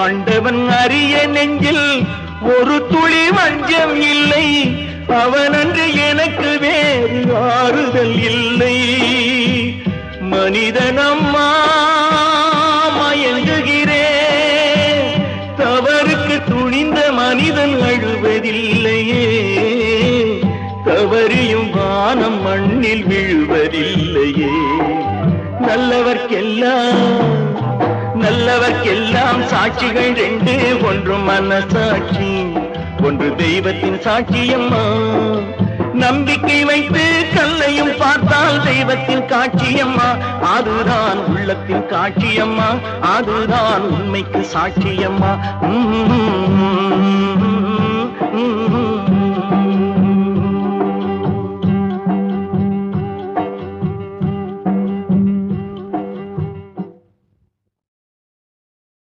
ஆண்டவன் அறிய நெஞ்சில் ஒரு துளி வஞ்சம் இல்லை. அவனன்று எனக்கு வேறு ஆறுதல் இல்லை. மனிதனம்மா மயங்குகிறேன், தவறுக்கு துணிந்த மனிதன் அழுவதில்லையே. தவறியும் வானம் மண்ணில் விழுவதில்லையே. நல்லவர்க்கெல்லாம் சாட்சிகள் ரெண்டு, ஒன்று மனசாட்சி, ஒன்று தெய்வத்தின் சாட்சியம்மா. நம்பிக்கை வைத்து கல்லையும் பார்த்தால் தெய்வத்தின் காட்சியம்மா. அதுதான் உள்ளத்தின் காட்சியம்மா, அதுதான் உண்மைக்கு சாட்சியம்மா.